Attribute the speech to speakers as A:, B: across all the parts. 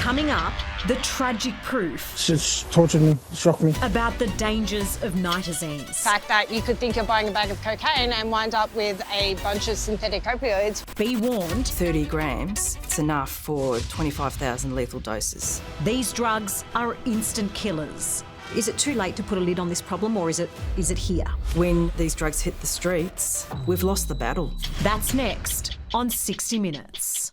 A: Coming up, the tragic proof.
B: It's tortured me, shocked me.
A: About the dangers of nitazenes.
C: The fact that you could think you're buying a bag of cocaine and wind up with a bunch of synthetic opioids.
A: Be warned.
D: 30 grams, it's enough for 25,000 lethal doses.
A: These drugs are instant killers. Is it too late to put a lid on this problem, or is it here?
D: When these drugs hit the streets, we've lost the battle.
A: That's next on 60 Minutes.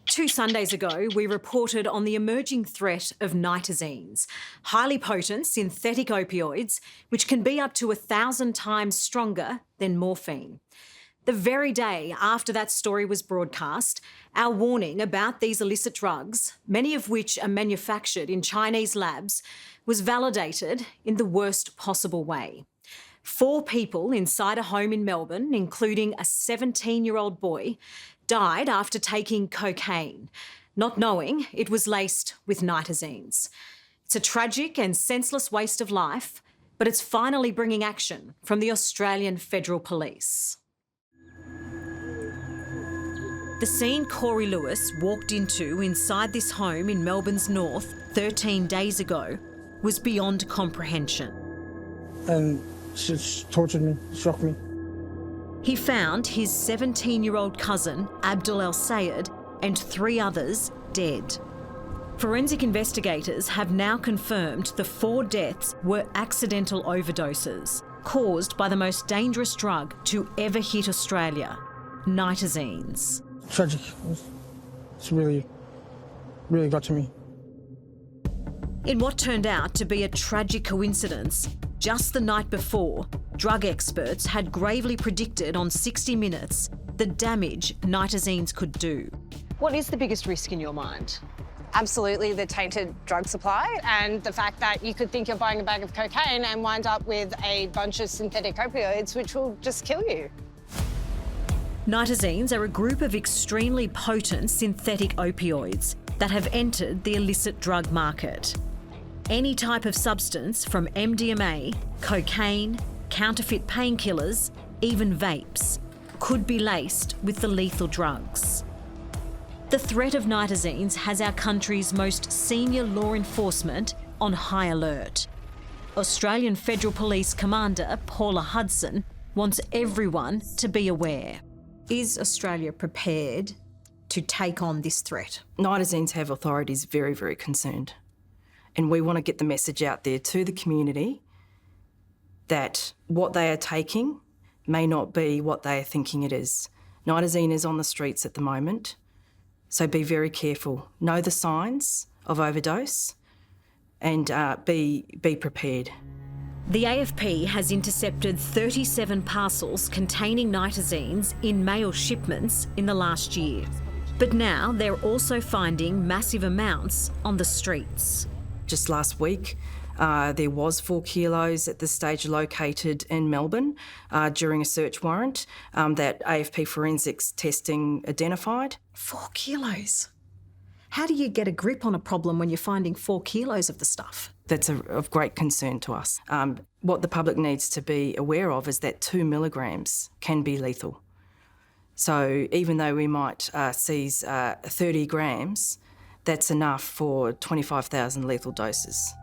A: 2 Sundays ago, we reported on the emerging threat of nitazenes, highly potent synthetic opioids, which can be up to 1,000 times stronger than morphine. The very day after that story was broadcast, our warning about these illicit drugs, many of which are manufactured in Chinese labs, was validated in the worst possible way. 4 people inside a home in Melbourne, including a 17-year-old boy, died after taking cocaine, not knowing it was laced with nitazenes. It's a tragic and senseless waste of life, but it's finally bringing action from the Australian Federal Police. The scene Corey Lewis walked into inside this home in Melbourne's north 13 days ago was beyond comprehension.
B: And it's tortured me, shocked me.
A: He found his 17-year-old cousin, Abdul El Sayed, and 3 others dead. Forensic investigators have now confirmed the 4 deaths were accidental overdoses caused by the most dangerous drug to ever hit Australia, nitazenes.
B: Tragic. It's really got to me.
A: In what turned out to be a tragic coincidence, just the night before, drug experts had gravely predicted on 60 Minutes the damage nitazenes could do. What is the biggest risk in your mind?
C: Absolutely the tainted drug supply and the fact that you could think you're buying a bag of cocaine and wind up with a bunch of synthetic opioids, which will just kill you.
A: Nitazenes are a group of extremely potent synthetic opioids that have entered the illicit drug market. Any type of substance from MDMA, cocaine, counterfeit painkillers, even vapes, could be laced with the lethal drugs. The threat of nitazenes has our country's most senior law enforcement on high alert. Australian Federal Police Commander Paula Hudson wants everyone to be aware. Is Australia prepared to take on this threat?
D: Nitazenes have authorities very, very concerned. And we want to get the message out there to the community that what they are taking may not be what they are thinking it is. Nitazene is on the streets at the moment, so be very careful. Know the signs of overdose and be prepared.
A: The AFP has intercepted 37 parcels containing nitazenes in mail shipments in the last year. But now they're also finding massive amounts on the streets.
D: Just last week, there was 4 kilos at this stage located in Melbourne during a search warrant that AFP forensics testing identified.
A: 4 kilos? How do you get a grip on a problem when you're finding 4 kilos of the stuff?
D: That's of great concern to us. What the public needs to be aware of is that 2 milligrams can be lethal. So even though we might seize 30 grams, that's enough for 25,000 lethal doses.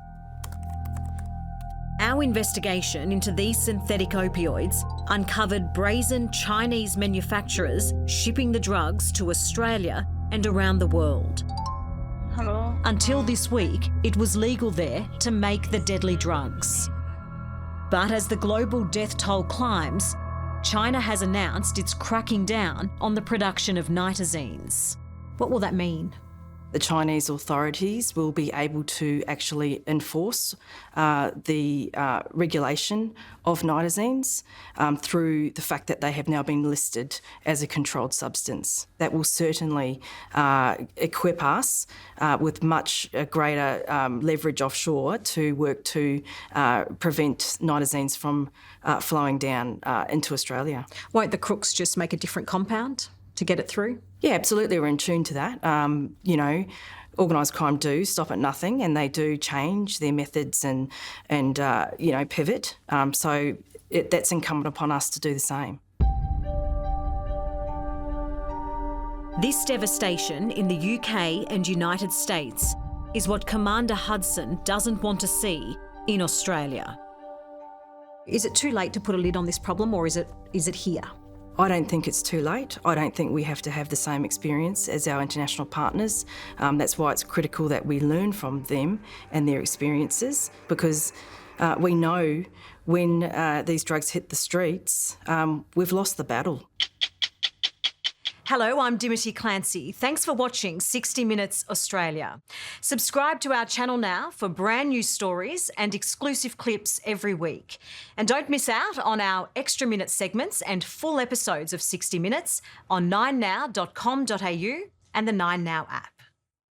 A: Our investigation into these synthetic opioids uncovered brazen Chinese manufacturers shipping the drugs to Australia and around the world.
C: Hello?
A: Until this week, it was legal there to make the deadly drugs. But as the global death toll climbs, China has announced it's cracking down on the production of nitazenes. What will that mean?
D: The Chinese authorities will be able to actually enforce the regulation of nitazenes through the fact that they have now been listed as a controlled substance. That will certainly equip us with much greater leverage offshore to work to prevent nitazenes from flowing down into Australia.
A: Won't the crooks just make a different compound to get it through?
D: Yeah, absolutely. We're in tune to that. Organised crime do stop at nothing, and they do change their methods and pivot. So that's incumbent upon us to do the same.
A: This devastation in the UK and United States is what Commander Hudson doesn't want to see in Australia. Is it too late to put a lid on this problem, or is it here?
D: I don't think it's too late. I don't think we have to have the same experience as our international partners. That's why it's critical that we learn from them and their experiences, because we know when these drugs hit the streets, we've lost the battle.
A: Hello, I'm Clancey. Thanks for watching 60 Minutes Australia. Subscribe to our channel now for brand new stories and exclusive clips every week. And don't miss out on our extra minute segments and full episodes of 60 Minutes on 9now.com.au and the 9Now app.